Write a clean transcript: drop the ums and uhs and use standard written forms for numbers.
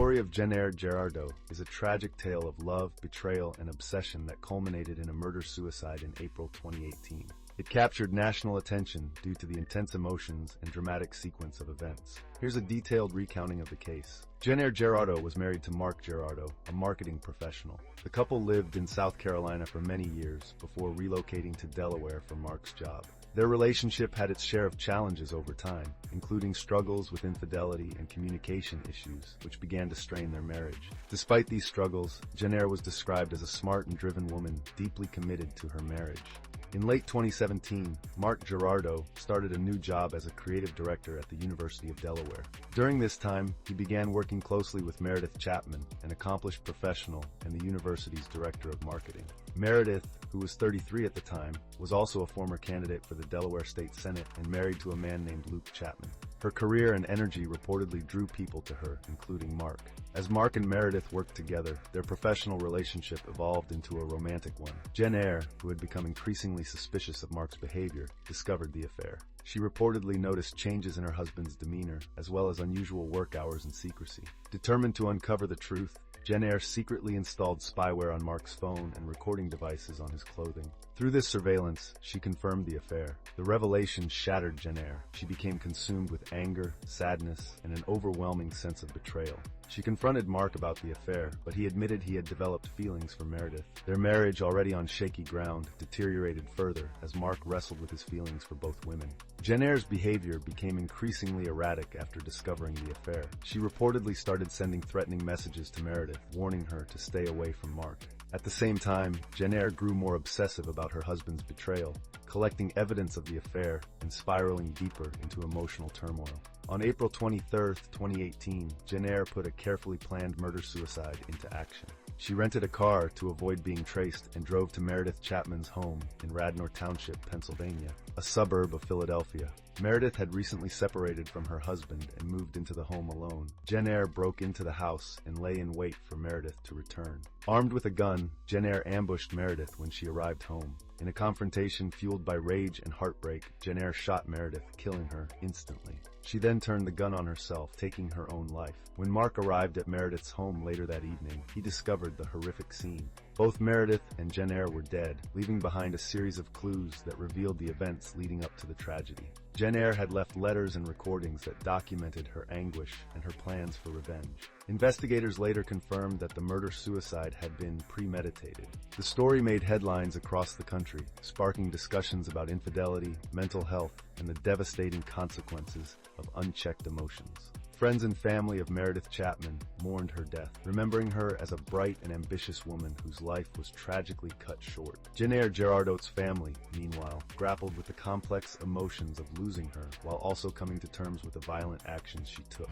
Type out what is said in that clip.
story of Jennair Gerardot is a tragic tale of love, betrayal, and obsession that culminated in a murder-suicide in April 2018. It captured national attention due to the intense emotions and dramatic sequence of events. Here's a detailed recounting of the case. Jennair Gerardot was married to Mark Gerardot, a marketing professional. The couple lived in South Carolina for many years before relocating to Delaware for Mark's job. Their relationship had its share of challenges over time, including struggles with infidelity and communication issues, which began to strain their marriage. Despite these struggles, Jennair was described as a smart and driven woman, deeply committed to her marriage. In late 2017, Mark Gerardot started a new job as a creative director at the University of Delaware. During this time, he began working closely with Meredith Chapman, an accomplished professional and the university's director of marketing. Meredith, who was 33 at the time, was also a former candidate for the Delaware State Senate and married to a man named Luke Chapman. Her career and energy reportedly drew people to her, including Mark. As Mark and Meredith worked together, their professional relationship evolved into a romantic one. Jennair, who had become increasingly suspicious of Mark's behavior, discovered the affair. She reportedly noticed changes in her husband's demeanor, as well as unusual work hours and secrecy. Determined to uncover the truth, Jennair secretly installed spyware on Mark's phone and recording devices on his clothing. Through this surveillance, she confirmed the affair. The revelation shattered Jennair. She became consumed with anger, sadness, and an overwhelming sense of betrayal. She confronted Mark about the affair, but he admitted he had developed feelings for Meredith. Their marriage, already on shaky ground, deteriorated further as Mark wrestled with his feelings for both women. Jennair's behavior became increasingly erratic after discovering the affair. She reportedly started sending threatening messages to Meredith, warning her to stay away from Mark. At the same time, Jennair grew more obsessive about her husband's betrayal, collecting evidence of the affair and spiraling deeper into emotional turmoil. On April 23, 2018, Jennair put a carefully planned murder-suicide into action. She rented a car to avoid being traced and drove to Meredith Chapman's home in Radnor Township, Pennsylvania, a suburb of Philadelphia. Meredith had recently separated from her husband and moved into the home alone. Jennair broke into the house and lay in wait for Meredith to return. Armed with a gun, Jennair ambushed Meredith when she arrived home. In a confrontation fueled by rage and heartbreak, Jennair shot Meredith, killing her instantly. She then turned the gun on herself, taking her own life. When Mark arrived at Meredith's home later that evening, he discovered the horrific scene. Both Meredith and Jennair were dead, leaving behind a series of clues that revealed the events leading up to the tragedy. Jennair had left letters and recordings that documented her anguish and her plans for revenge. Investigators later confirmed that the murder-suicide had been premeditated. The story made headlines across the country, sparking discussions about infidelity, mental health, and the devastating consequences of unchecked emotions. Friends and family of Meredith Chapman mourned her death, remembering her as a bright and ambitious woman whose life was tragically cut short. Jennair Gerardot's family, meanwhile, grappled with the complex emotions of losing her while also coming to terms with the violent actions she took.